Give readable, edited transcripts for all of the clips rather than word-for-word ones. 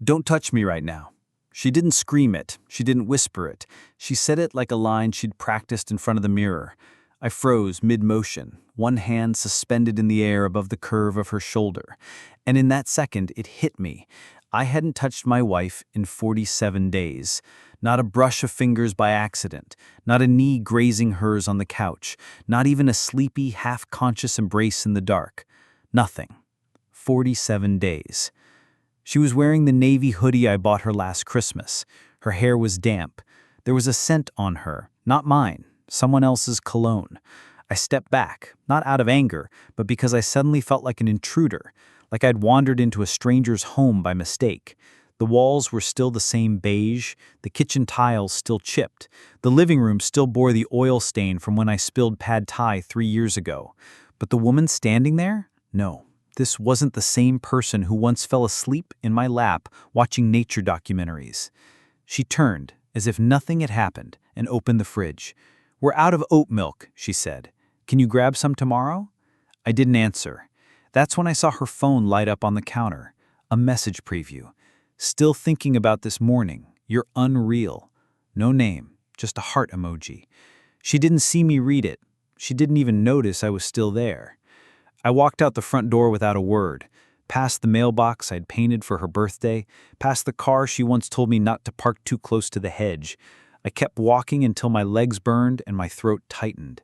Don't touch me right now. She didn't scream it. She didn't whisper it. She said it like a line she'd practiced in front of the mirror. I froze mid-motion, one hand suspended in the air above the curve of her shoulder. And in that second, it hit me. I hadn't touched my wife in 47 days. Not a brush of fingers by accident, not a knee grazing hers on the couch, not even a sleepy, half-conscious embrace in the dark. Nothing. 47 days. She was wearing the navy hoodie I bought her last Christmas. Her hair was damp. There was a scent on her, not mine, someone else's cologne. I stepped back, not out of anger, but because I suddenly felt like an intruder, like I'd wandered into a stranger's home by mistake. The walls were still the same beige, the kitchen tiles still chipped, the living room still bore the oil stain from when I spilled pad thai 3 years ago. But the woman standing there? No. This wasn't the same person who once fell asleep in my lap watching nature documentaries. She turned, as if nothing had happened, and opened the fridge. "We're out of oat milk," she said. "Can you grab some tomorrow?" I didn't answer. That's when I saw her phone light up on the counter. A message preview. "Still thinking about this morning. You're unreal." No name, just a heart emoji. She didn't see me read it. She didn't even notice I was still there. I walked out the front door without a word, past the mailbox I'd painted for her birthday, past the car she once told me not to park too close to the hedge. I kept walking until my legs burned and my throat tightened.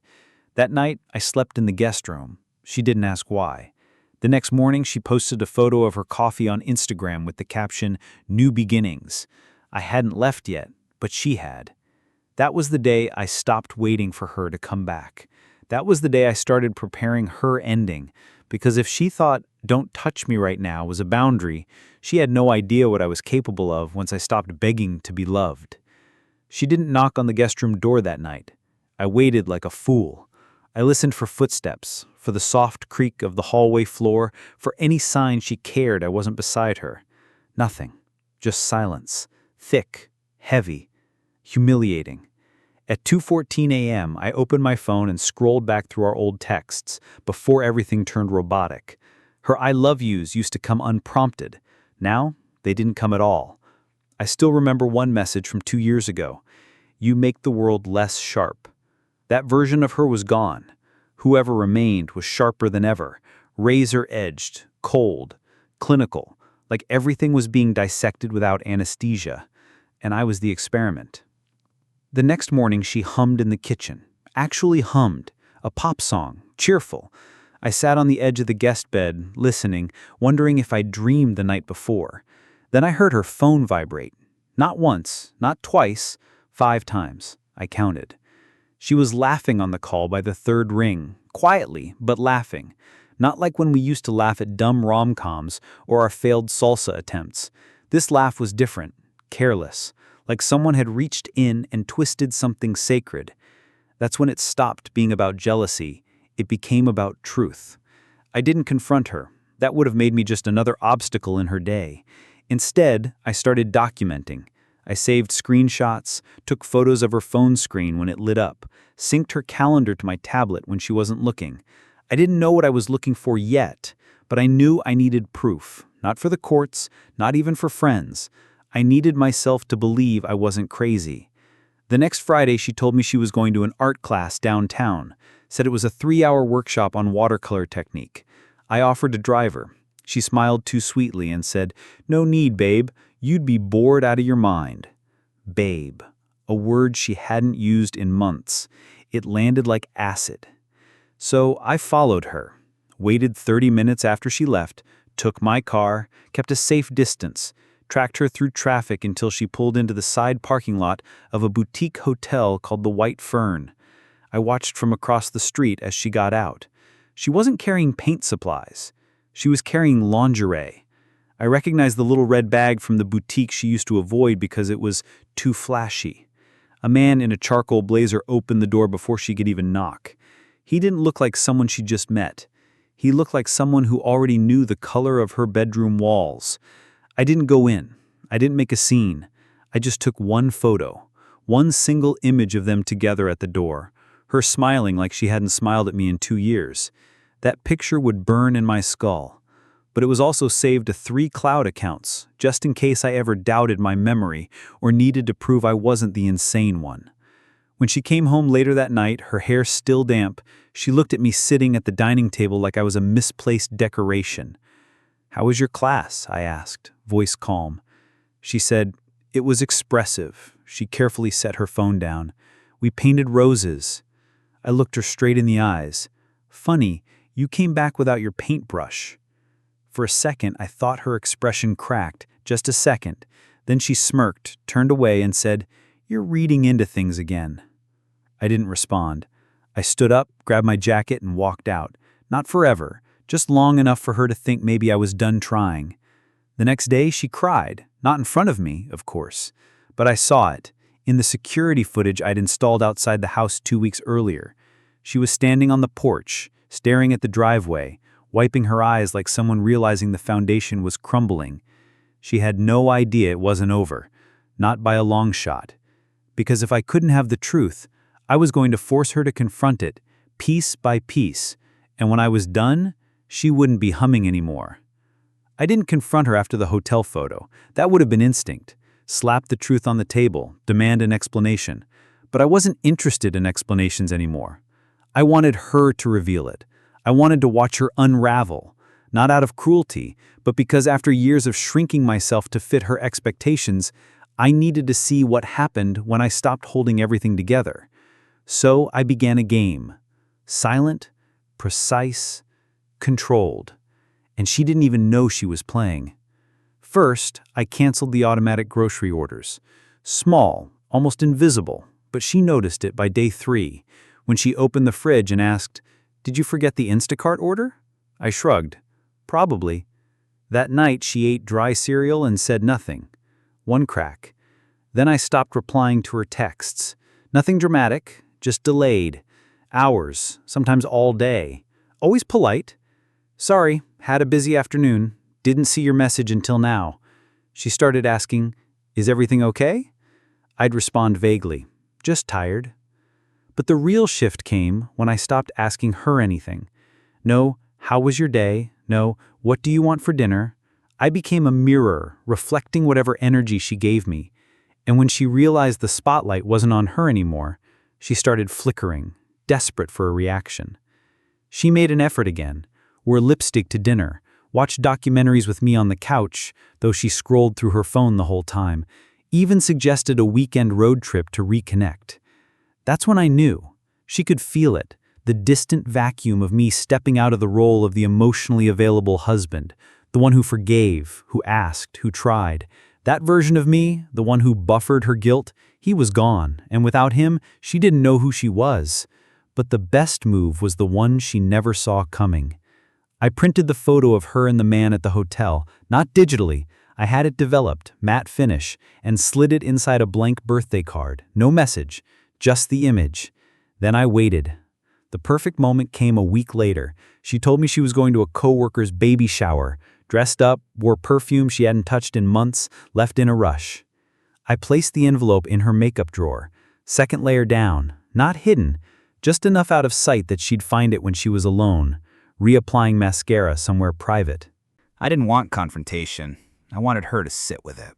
That night, I slept in the guest room. She didn't ask why. The next morning, she posted a photo of her coffee on Instagram with the caption, "New Beginnings." I hadn't left yet, but she had. That was the day I stopped waiting for her to come back. That was the day I started preparing her ending, because if she thought "don't touch me right now" was a boundary, she had no idea what I was capable of once I stopped begging to be loved. She didn't knock on the guest room door that night. I waited like a fool. I listened for footsteps, for the soft creak of the hallway floor, for any sign she cared I wasn't beside her. Nothing. Just silence. Thick, heavy, humiliating. At 2:14 a.m., I opened my phone and scrolled back through our old texts before everything turned robotic. Her "I love yous" used to come unprompted. Now, they didn't come at all. I still remember one message from 2 years ago. "You make the world less sharp." That version of her was gone. Whoever remained was sharper than ever, razor-edged, cold, clinical, like everything was being dissected without anesthesia. And I was the experiment. The next morning she hummed in the kitchen, actually hummed, a pop song, cheerful. I sat on the edge of the guest bed, listening, wondering if I'd dreamed the night before. Then I heard her phone vibrate. Not once, not twice, 5 times. I counted. She was laughing on the call by the 3rd ring, quietly, but laughing. Not like when we used to laugh at dumb rom-coms or our failed salsa attempts. This laugh was different, careless. Like someone had reached in and twisted something sacred. That's when it stopped being about jealousy. It became about truth. I didn't confront her. That would have made me just another obstacle in her day. Instead, I started documenting. I saved screenshots, took photos of her phone screen when it lit up, synced her calendar to my tablet when she wasn't looking. I didn't know what I was looking for yet, but I knew I needed proof. Not for the courts, not even for friends. I needed myself to believe I wasn't crazy. The next Friday, she told me she was going to an art class downtown, said it was a 3-hour workshop on watercolor technique. I offered to drive her. She smiled too sweetly and said, "No need, babe. You'd be bored out of your mind." Babe, a word she hadn't used in months. It landed like acid. So I followed her, waited 30 minutes after she left, took my car, kept a safe distance, tracked her through traffic until she pulled into the side parking lot of a boutique hotel called the White Fern. I watched from across the street as she got out. She wasn't carrying paint supplies. She was carrying lingerie. I recognized the little red bag from the boutique she used to avoid because it was too flashy. A man in a charcoal blazer opened the door before she could even knock. He didn't look like someone she just met. He looked like someone who already knew the color of her bedroom walls. I didn't go in. I didn't make a scene. I just took one photo, one single image of them together at the door, her smiling like she hadn't smiled at me in 2 years. That picture would burn in my skull. but it was also saved to 3 cloud accounts, just in case I ever doubted my memory or needed to prove I wasn't the insane one. When she came home later that night, her hair still damp, she looked at me sitting at the dining table like I was a misplaced decoration. "How was your class?" I asked, voice calm. She said, "It was expressive." She carefully set her phone down. "We painted roses." I looked her straight in the eyes. "Funny, you came back without your paintbrush." For a second, I thought her expression cracked, just a second. Then she smirked, turned away, and said, "You're reading into things again." I didn't respond. I stood up, grabbed my jacket, and walked out. Not forever, just long enough for her to think maybe I was done trying. The next day, she cried. Not in front of me, of course. But I saw it, in the security footage I'd installed outside the house 2 weeks earlier. She was standing on the porch, staring at the driveway, wiping her eyes like someone realizing the foundation was crumbling. She had no idea it wasn't over, not by a long shot. Because if I couldn't have the truth, I was going to force her to confront it, piece by piece, and when I was done, she wouldn't be humming anymore. I didn't confront her after the hotel photo. That would have been instinct. Slap the truth on the table, demand an explanation. But I wasn't interested in explanations anymore. I wanted her to reveal it. I wanted to watch her unravel, not out of cruelty, but because after years of shrinking myself to fit her expectations, I needed to see what happened when I stopped holding everything together. So I began a game. Silent, precise, controlled. And she didn't even know she was playing. First, I canceled the automatic grocery orders. Small, almost invisible, but she noticed it by day 3, when she opened the fridge and asked, "Did you forget the Instacart order?" I shrugged. Probably. That night, she ate dry cereal and said nothing. One crack. Then I stopped replying to her texts. Nothing dramatic, just delayed. Hours, sometimes all day. Always polite. "Sorry, had a busy afternoon. Didn't see your message until now." She started asking, "Is everything okay?" I'd respond vaguely, "Just tired." But the real shift came when I stopped asking her anything. No, "How was your day?" No, "What do you want for dinner?" I became a mirror, reflecting whatever energy she gave me. And when she realized the spotlight wasn't on her anymore, she started flickering, desperate for a reaction. She made an effort again, wore lipstick to dinner, watched documentaries with me on the couch, though she scrolled through her phone the whole time, even suggested a weekend road trip to reconnect. That's when I knew. She could feel it, the distant vacuum of me stepping out of the role of the emotionally available husband, the one who forgave, who asked, who tried. That version of me, the one who buffered her guilt, he was gone, and without him, she didn't know who she was. But the best move was the one she never saw coming. I printed the photo of her and the man at the hotel, not digitally. I had it developed, matte finish, and slid it inside a blank birthday card. No message, just the image. Then I waited. The perfect moment came a week later. She told me she was going to a coworker's baby shower, dressed up, wore perfume she hadn't touched in months, left in a rush. I placed the envelope in her makeup drawer, second layer down, not hidden, just enough out of sight that she'd find it when she was alone, reapplying mascara somewhere private. I didn't want confrontation. I wanted her to sit with it.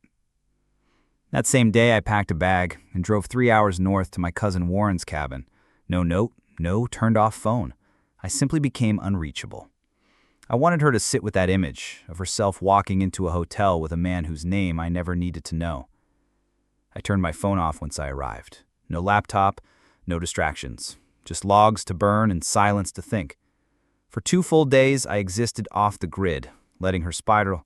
That same day, I packed a bag and drove 3 hours north to my cousin Warren's cabin. No note, no turned-off phone. I simply became unreachable. I wanted her to sit with that image of herself walking into a hotel with a man whose name I never needed to know. I turned my phone off once I arrived. No laptop, no distractions. Just logs to burn and silence to think. For 2 full days, I existed off the grid, letting her spiral.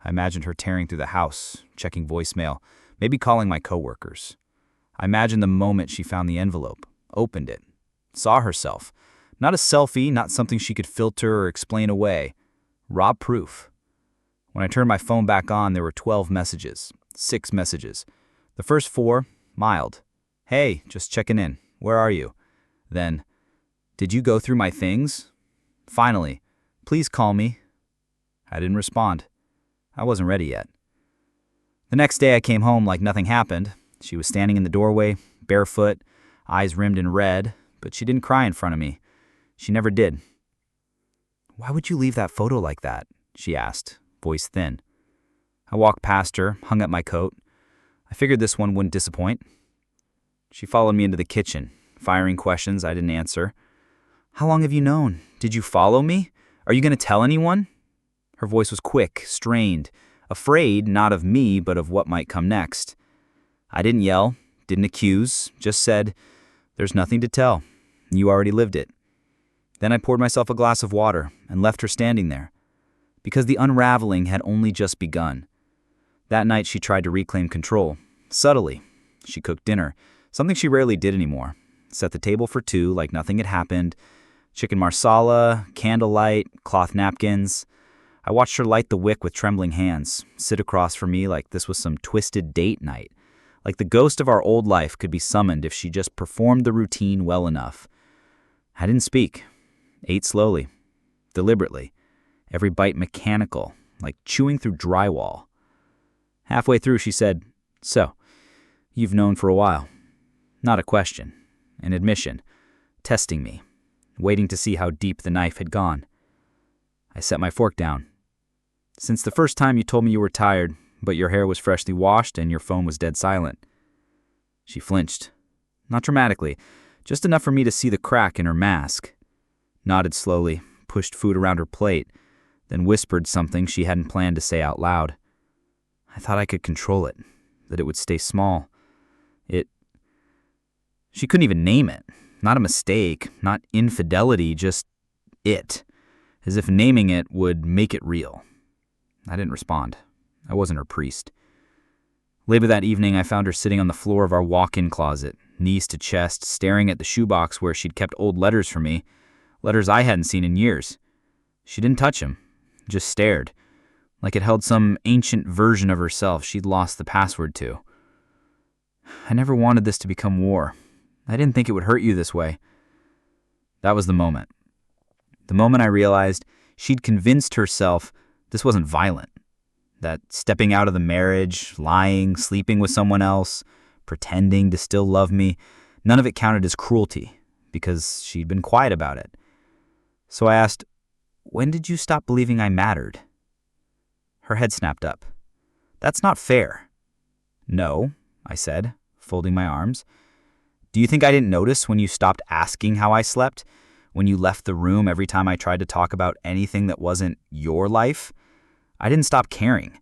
I imagined her tearing through the house, checking voicemail, maybe calling my coworkers. I imagined the moment she found the envelope, opened it, saw herself. Not a selfie, not something she could filter or explain away. Raw proof. When I turned my phone back on, there were 12 messages, 6 messages. The first 4, mild. "Hey, just checking in. Where are you?" Then, "Did you go through my things?" Finally, "Please call me." I didn't respond. I wasn't ready yet. The next day I came home like nothing happened. She was standing in the doorway, barefoot, eyes rimmed in red, but she didn't cry in front of me. She never did. "Why would you leave that photo like that?" she asked, voice thin. I walked past her, hung up my coat. I figured this one wouldn't disappoint. She followed me into the kitchen, firing questions I didn't answer. How long have you known? Did you follow me? Are you going to tell anyone? Her voice was quick, strained, afraid not of me but of what might come next. I didn't yell, didn't accuse, just said, "There's nothing to tell. You already lived it." Then I poured myself a glass of water and left her standing there, because the unraveling had only just begun. That night she tried to reclaim control, subtly. She cooked dinner, something she rarely did anymore. Set the table for two like nothing had happened. Chicken marsala, candlelight, cloth napkins. I watched her light the wick with trembling hands, sit across from me like this was some twisted date night, like the ghost of our old life could be summoned if she just performed the routine well enough. I didn't speak. Ate slowly, deliberately, every bite mechanical, like chewing through drywall. Halfway through, she said, "So, you've known for a while." Not a question, an admission, testing me, waiting to see how deep the knife had gone. I set my fork down. "Since the first time you told me you were tired, but your hair was freshly washed and your phone was dead silent." She flinched. Not dramatically, just enough for me to see the crack in her mask. Nodded slowly, pushed food around her plate, then whispered something she hadn't planned to say out loud. I thought I could control it, that it would stay small. She couldn't even name it. Not a mistake, not infidelity, just it. As if naming it would make it real. I didn't respond. I wasn't her priest. Later that evening, I found her sitting on the floor of our walk-in closet, knees to chest, staring at the shoebox where she'd kept old letters for me, letters I hadn't seen in years. She didn't touch them, just stared, like it held some ancient version of herself she'd lost the password to. I never wanted this to become war. I didn't think it would hurt you this way. That was the moment. The moment I realized she'd convinced herself this wasn't violent. That stepping out of the marriage, lying, sleeping with someone else, pretending to still love me, none of it counted as cruelty, because she'd been quiet about it. So I asked, "When did you stop believing I mattered?" Her head snapped up. "That's not fair." "No," I said, folding my arms. "Do you think I didn't notice when you stopped asking how I slept? When you left the room every time I tried to talk about anything that wasn't your life? I didn't stop caring.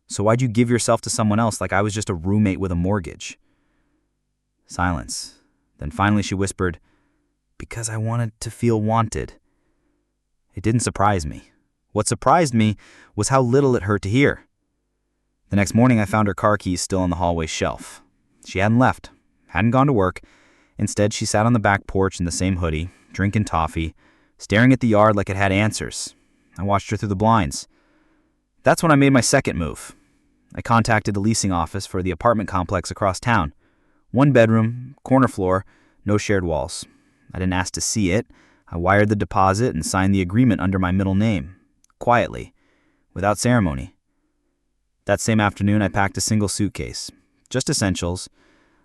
So why'd you give yourself to someone else like I was just a roommate with a mortgage?" Silence. Then finally she whispered, "Because I wanted to feel wanted." It didn't surprise me. What surprised me was how little it hurt to hear. The next morning I found her car keys still on the hallway shelf. She hadn't left. Hadn't gone to work. Instead, she sat on the back porch in the same hoodie, drinking toffee, staring at the yard like it had answers. I watched her through the blinds. That's when I made my second move. I contacted the leasing office for the apartment complex across town. 1 bedroom, corner floor, no shared walls. I didn't ask to see it. I wired the deposit and signed the agreement under my middle name, quietly, without ceremony. That same afternoon, I packed a single suitcase, just essentials.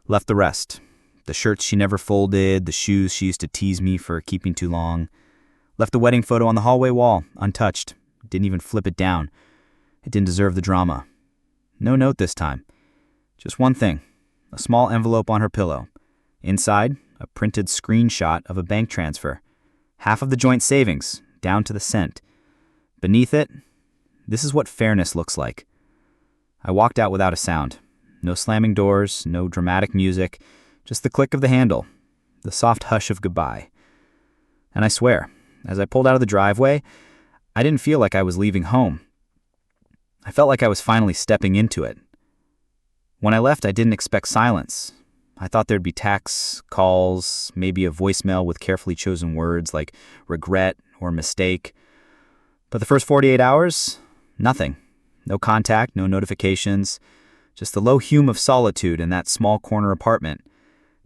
Left the rest. The shirts she never folded, the shoes she used to tease me for keeping too long. Left the wedding photo on the hallway wall, untouched. Didn't even flip it down. It didn't deserve the drama. No note this time. Just one thing. A small envelope on her pillow. Inside, a printed screenshot of a bank transfer. Half of the joint savings, down to the cent. Beneath it, "This is what fairness looks like." I walked out without a sound. No slamming doors, no dramatic music, just the click of the handle, the soft hush of goodbye. And I swear, as I pulled out of the driveway, I didn't feel like I was leaving home. I felt like I was finally stepping into it. When I left, I didn't expect silence. I thought there'd be texts, calls, maybe a voicemail with carefully chosen words like regret or mistake. But the first 48 hours, nothing. No contact, no notifications. Just the low hum of solitude in that small corner apartment.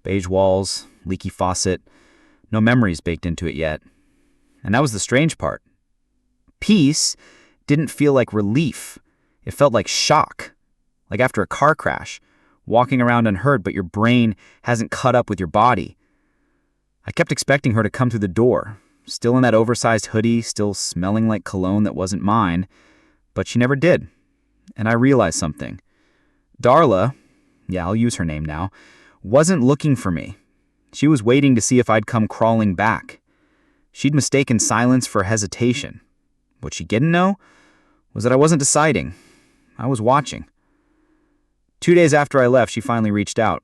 Beige walls, leaky faucet, no memories baked into it yet. And that was the strange part. Peace didn't feel like relief. It felt like shock. Like after a car crash, walking around unhurt but your brain hasn't caught up with your body. I kept expecting her to come through the door, still in that oversized hoodie, still smelling like cologne that wasn't mine, but she never did. And I realized something. Darla, yeah, I'll use her name now, wasn't looking for me. She was waiting to see if I'd come crawling back. She'd mistaken silence for hesitation. What she didn't know was that I wasn't deciding. I was watching. 2 days after I left, she finally reached out.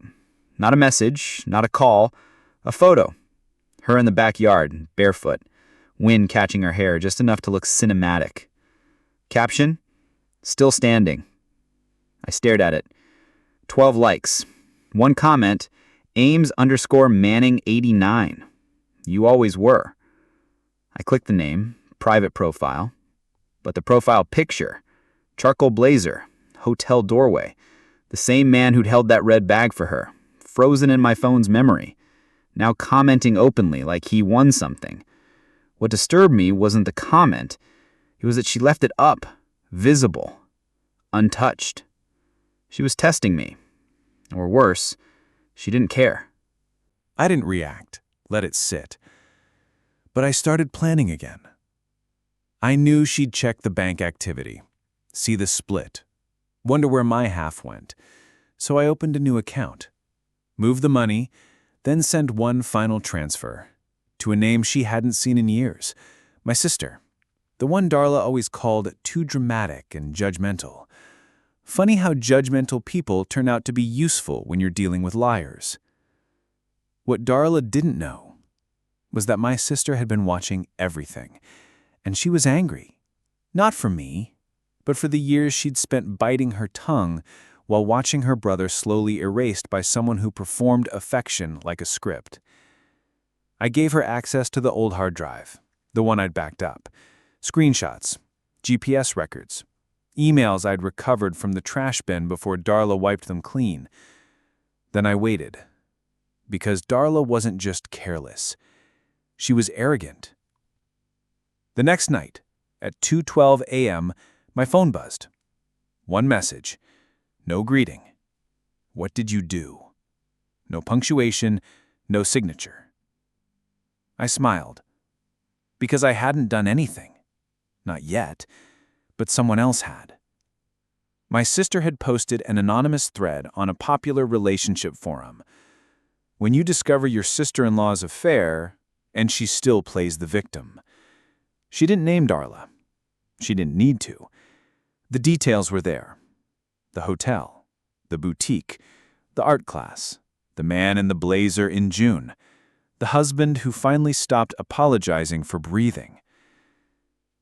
Not a message, not a call, a photo. Her in the backyard, barefoot, wind catching her hair just enough to look cinematic. Caption, still standing. I stared at it. 12 likes. One comment, Ames_Manning89. You always were. I clicked the name, private profile, but the profile picture, charcoal blazer, hotel doorway, the same man who'd held that red bag for her, frozen in my phone's memory, now commenting openly like he won something. What disturbed me wasn't the comment, it was that she left it up, visible, untouched. She was testing me. Or worse, she didn't care. I didn't react, let it sit. But I started planning again. I knew she'd check the bank activity, see the split, wonder where my half went. So I opened a new account, moved the money, then sent one final transfer to a name she hadn't seen in years, my sister, the one Darla always called too dramatic and judgmental. Funny how judgmental people turn out to be useful when you're dealing with liars. What Darla didn't know was that my sister had been watching everything, and she was angry. Not for me, but for the years she'd spent biting her tongue while watching her brother slowly erased by someone who performed affection like a script. I gave her access to the old hard drive, the one I'd backed up, screenshots, GPS records, emails I'd recovered from the trash bin before Darla wiped them clean. Then I waited, because Darla wasn't just careless. She was arrogant. The next night, at 2:12 a.m., my phone buzzed. One message. No greeting. What did you do? No punctuation, no signature. I smiled, because I hadn't done anything. Not yet, but someone else had. My sister had posted an anonymous thread on a popular relationship forum. When you discover your sister-in-law's affair, and she still plays the victim. She didn't name Darla. She didn't need to. The details were there. The hotel, the boutique, the art class, the man in the blazer in June, the husband who finally stopped apologizing for breathing.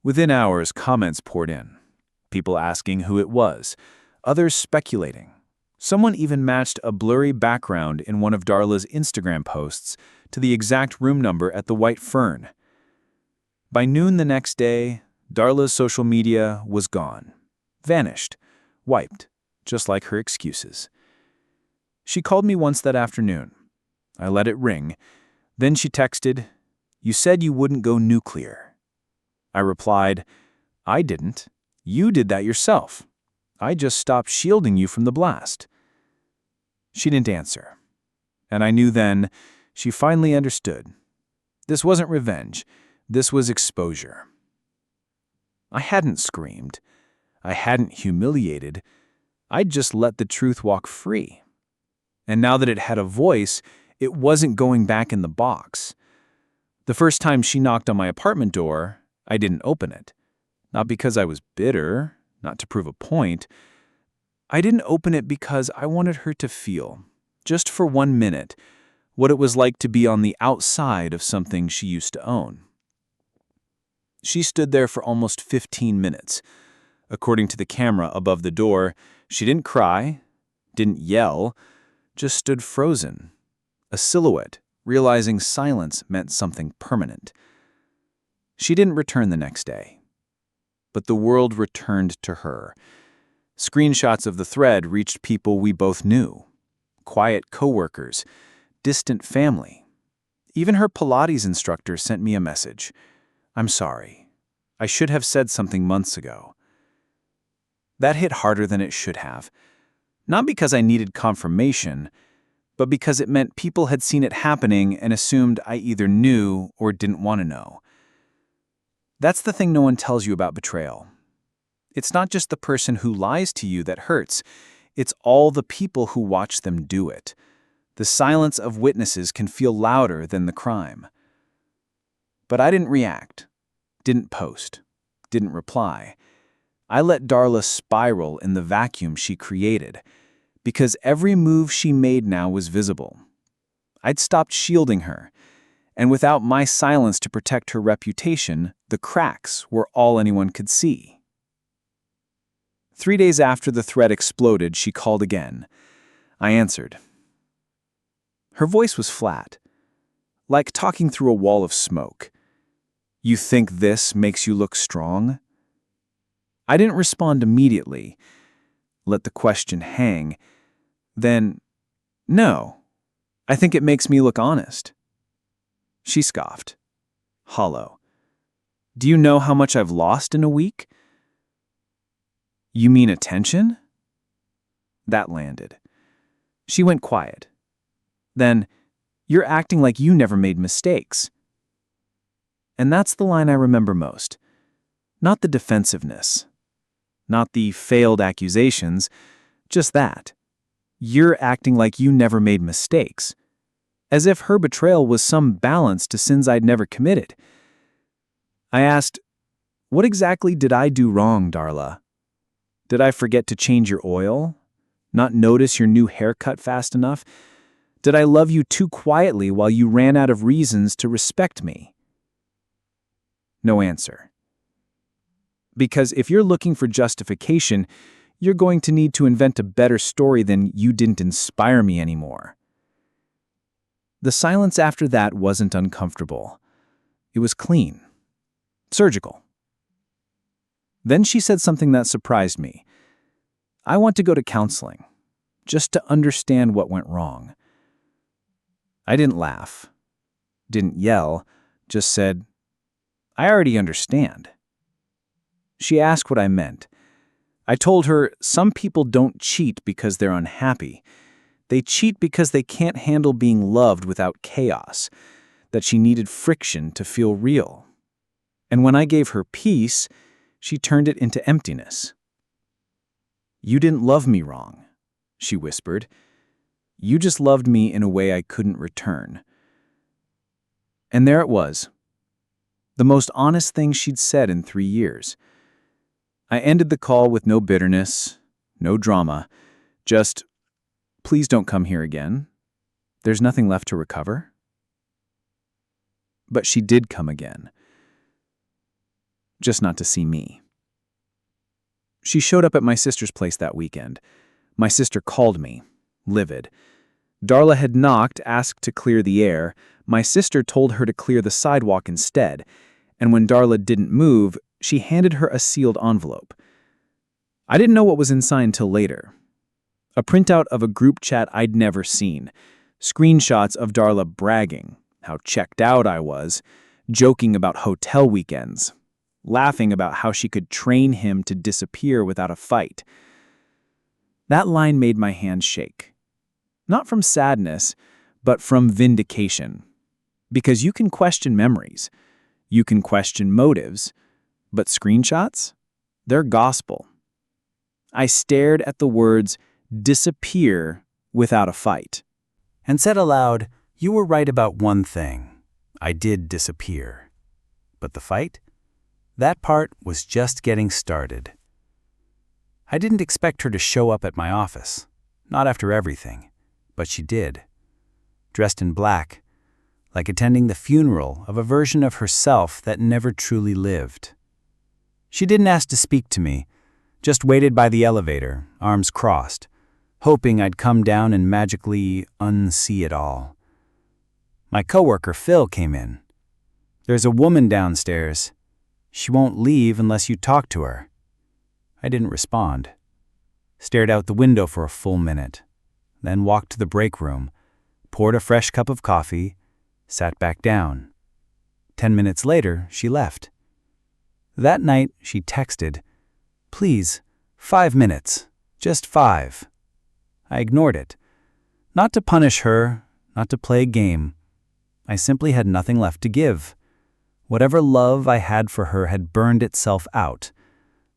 Within hours, comments poured in, people asking who it was, others speculating. Someone even matched a blurry background in one of Darla's Instagram posts to the exact room number at the White Fern. By noon the next day, Darla's social media was gone, vanished, wiped, just like her excuses. She called me once that afternoon. I let it ring. Then she texted, "You said you wouldn't go nuclear." I replied, "I didn't. You did that yourself. I just stopped shielding you from the blast." She didn't answer. And I knew then she finally understood. This wasn't revenge. This was exposure. I hadn't screamed. I hadn't humiliated. I'd just let the truth walk free. And now that it had a voice, it wasn't going back in the box. The first time she knocked on my apartment door, I didn't open it. Not because I was bitter, not to prove a point. I didn't open it because I wanted her to feel, just for 1 minute, what it was like to be on the outside of something she used to own. She stood there for almost 15 minutes. According to the camera above the door, she didn't cry, didn't yell, just stood frozen, a silhouette, realizing silence meant something permanent. She didn't return the next day, but the world returned to her. Screenshots of the thread reached people we both knew, quiet coworkers, distant family. Even her Pilates instructor sent me a message. "I'm sorry. I should have said something months ago." That hit harder than it should have. Not because I needed confirmation, but because it meant people had seen it happening and assumed I either knew or didn't want to know. That's the thing no one tells you about betrayal. It's not just the person who lies to you that hurts, it's all the people who watch them do it. The silence of witnesses can feel louder than the crime. But I didn't react, didn't post, didn't reply. I let Darla spiral in the vacuum she created, because every move she made now was visible. I'd stopped shielding her, and without my silence to protect her reputation, the cracks were all anyone could see. 3 days after the threat exploded, she called again. I answered. Her voice was flat, like talking through a wall of smoke. You think this makes you look strong? I didn't respond immediately, let the question hang. Then, no, I think it makes me look honest. She scoffed, hollow. Do you know how much I've lost in a week? You mean attention? That landed. She went quiet. Then, you're acting like you never made mistakes. And that's the line I remember most. Not the defensiveness. Not the failed accusations. Just that. You're acting like you never made mistakes. As if her betrayal was some balance to sins I'd never committed. I asked, what exactly did I do wrong, Darla? Did I forget to change your oil? Not notice your new haircut fast enough? Did I love you too quietly while you ran out of reasons to respect me? No answer. Because if you're looking for justification, you're going to need to invent a better story than you didn't inspire me anymore. The silence after that wasn't uncomfortable. It was clean. Surgical. Then she said something that surprised me. I want to go to counseling, just to understand what went wrong. I didn't laugh, didn't yell, just said, I already understand. She asked what I meant. I told her some people don't cheat because they're unhappy. They cheat because they can't handle being loved without chaos, that she needed friction to feel real. And when I gave her peace, she turned it into emptiness. You didn't love me wrong, she whispered. You just loved me in a way I couldn't return. And there it was. The most honest thing she'd said in 3 years. I ended the call with no bitterness, no drama, just, please don't come here again. There's nothing left to recover. But she did come again. Just not to see me. She showed up at my sister's place that weekend. My sister called me, livid. Darla had knocked, asked to clear the air. My sister told her to clear the sidewalk instead, and when Darla didn't move, she handed her a sealed envelope. I didn't know what was inside until later. A printout of a group chat I'd never seen. Screenshots of Darla bragging, how checked out I was, joking about hotel weekends, laughing about how she could train him to disappear without a fight. That line made my hand shake. Not from sadness, but from vindication. Because you can question memories. You can question motives. But screenshots? They're gospel. I stared at the words, disappear without a fight. And said aloud, you were right about one thing. I did disappear. But the fight? That part was just getting started. I didn't expect her to show up at my office. Not after everything. But she did. Dressed in black, like attending the funeral of a version of herself that never truly lived. She didn't ask to speak to me, just waited by the elevator, arms crossed, hoping I'd come down and magically unsee it all. My coworker Phil came in. There's a woman downstairs. She won't leave unless you talk to her. I didn't respond. Stared out the window for a full minute. Then walked to the break room, poured a fresh cup of coffee, sat back down. 10 minutes later, she left. That night, she texted, please, 5 minutes, just 5. I ignored it. Not to punish her, not to play a game. I simply had nothing left to give. Whatever love I had for her had burned itself out,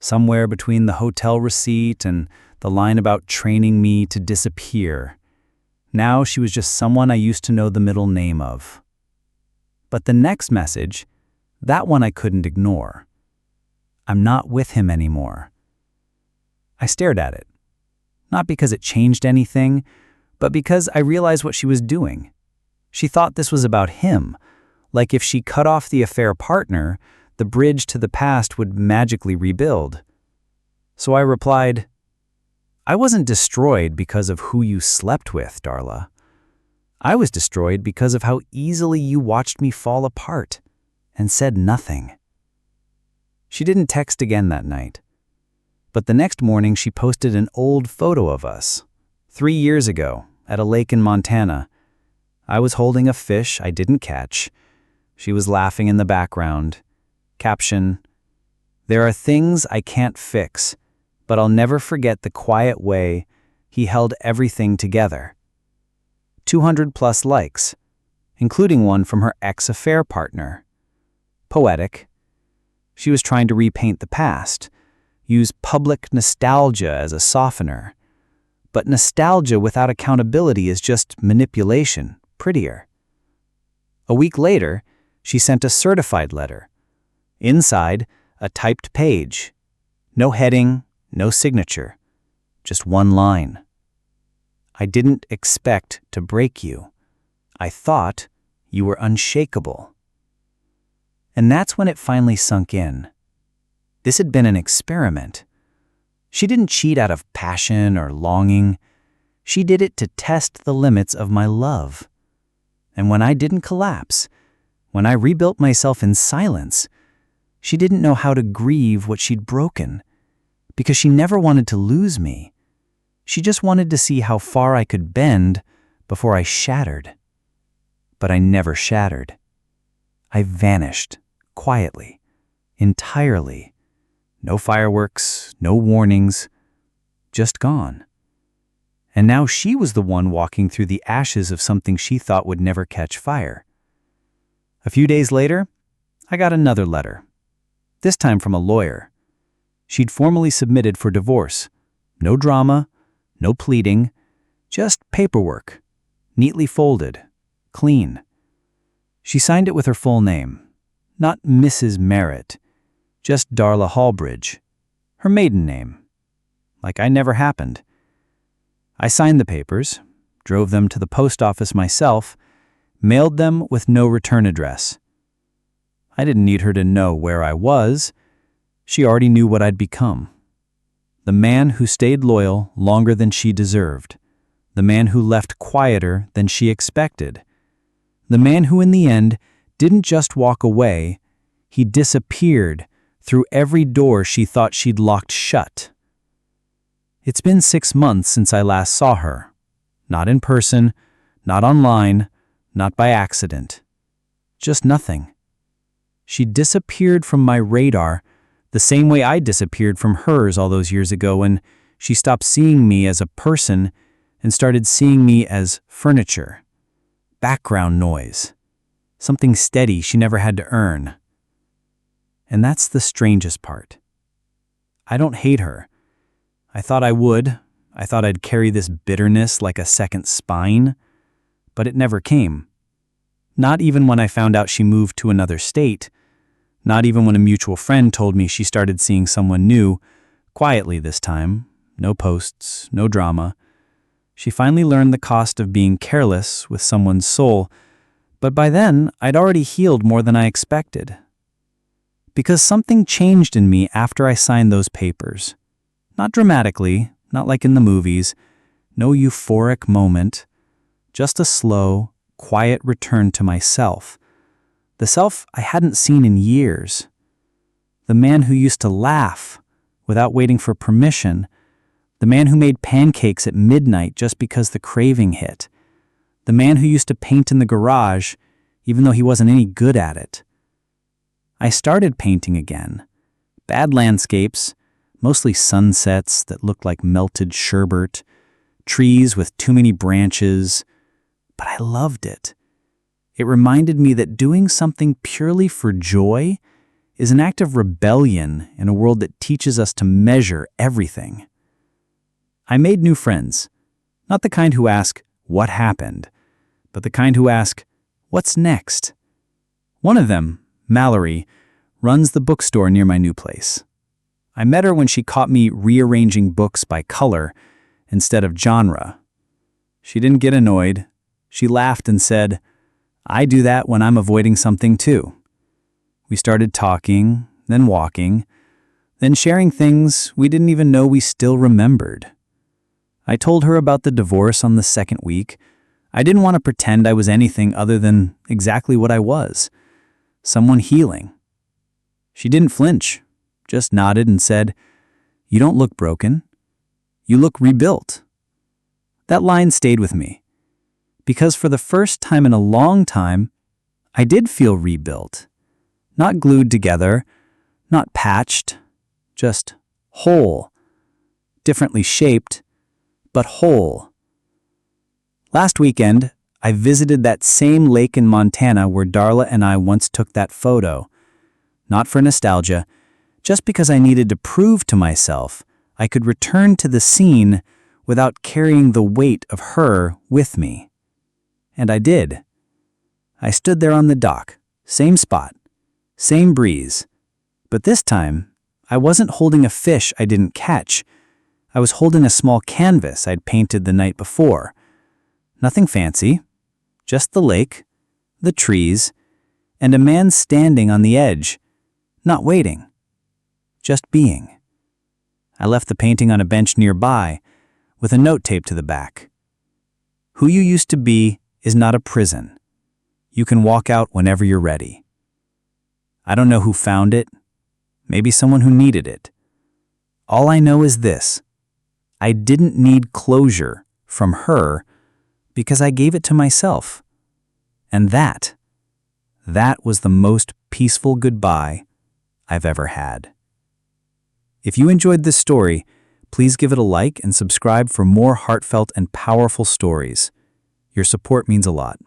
somewhere between the hotel receipt and the line about training me to disappear. Now she was just someone I used to know the middle name of. But the next message, that one I couldn't ignore. I'm not with him anymore. I stared at it, not because it changed anything, but because I realized what she was doing. She thought this was about him, like if she cut off the affair partner, the bridge to the past would magically rebuild. So I replied, I wasn't destroyed because of who you slept with, Darla. I was destroyed because of how easily you watched me fall apart and said nothing. She didn't text again that night. But the next morning she posted an old photo of us, 3 years ago, at a lake in Montana. I was holding a fish I didn't catch. She was laughing in the background. Caption, "There are things I can't fix, but I'll never forget the quiet way he held everything together." 200+ likes, including one from her ex-affair partner. Poetic. She was trying to repaint the past, use public nostalgia as a softener. But nostalgia without accountability is just manipulation, prettier. A week later, she sent a certified letter. Inside, a typed page. No heading, no signature, just one line. I didn't expect to break you. I thought you were unshakable. And that's when it finally sunk in. This had been an experiment. She didn't cheat out of passion or longing. She did it to test the limits of my love. And when I didn't collapse, when I rebuilt myself in silence, she didn't know how to grieve what she'd broken, because she never wanted to lose me. She just wanted to see how far I could bend before I shattered. But I never shattered. I vanished, quietly, entirely. No fireworks, no warnings, just gone. And now she was the one walking through the ashes of something she thought would never catch fire. A few days later, I got another letter, this time from a lawyer. She'd formally submitted for divorce. No drama, no pleading, just paperwork, neatly folded, clean. She signed it with her full name, not Mrs. Merritt, just Darla Hallbridge, her maiden name, like I never happened. I signed the papers, drove them to the post office myself, mailed them with no return address. I didn't need her to know where I was. She already knew what I'd become. The man who stayed loyal longer than she deserved. The man who left quieter than she expected. The man who in the end didn't just walk away, he disappeared through every door she thought she'd locked shut. It's been 6 months since I last saw her. Not in person, not online, not by accident. Just nothing. She disappeared from my radar the same way I disappeared from hers all those years ago when she stopped seeing me as a person and started seeing me as furniture, background noise, something steady she never had to earn. And that's the strangest part. I don't hate her. I thought I would. I thought I'd carry this bitterness like a second spine, but it never came. Not even when I found out she moved to another state. Not even when a mutual friend told me she started seeing someone new, quietly this time, no posts, no drama. She finally learned the cost of being careless with someone's soul, but by then I'd already healed more than I expected. Because something changed in me after I signed those papers. Not dramatically, not like in the movies, no euphoric moment, just a slow, quiet return to myself. The self I hadn't seen in years. The man who used to laugh without waiting for permission. The man who made pancakes at midnight just because the craving hit. The man who used to paint in the garage even though he wasn't any good at it. I started painting again. Bad landscapes, mostly sunsets that looked like melted sherbet, trees with too many branches, but I loved it. It reminded me that doing something purely for joy is an act of rebellion in a world that teaches us to measure everything. I made new friends, not the kind who ask, "What happened?" but the kind who ask, "What's next?" One of them, Mallory, runs the bookstore near my new place. I met her when she caught me rearranging books by color instead of genre. She didn't get annoyed. She laughed and said, "I do that when I'm avoiding something too." We started talking, then walking, then sharing things we didn't even know we still remembered. I told her about the divorce on the second week. I didn't want to pretend I was anything other than exactly what I was, someone healing. She didn't flinch, just nodded and said, "You don't look broken. You look rebuilt." That line stayed with me, because for the first time in a long time, I did feel rebuilt. Not glued together, not patched, just whole. Differently shaped, but whole. Last weekend, I visited that same lake in Montana where Darla and I once took that photo. Not for nostalgia, just because I needed to prove to myself I could return to the scene without carrying the weight of her with me. And I did. I stood there on the dock, same spot, same breeze. But this time, I wasn't holding a fish I didn't catch. I was holding a small canvas I'd painted the night before. Nothing fancy, just the lake, the trees, and a man standing on the edge, not waiting, just being. I left the painting on a bench nearby with a note taped to the back. Who you used to be is not a prison. You can walk out whenever you're ready. I don't know who found it, maybe someone who needed it. All I know is this: I didn't need closure from her because I gave it to myself. And that was the most peaceful goodbye I've ever had. If you enjoyed this story, please give it a like and subscribe for more heartfelt and powerful stories. Your support means a lot.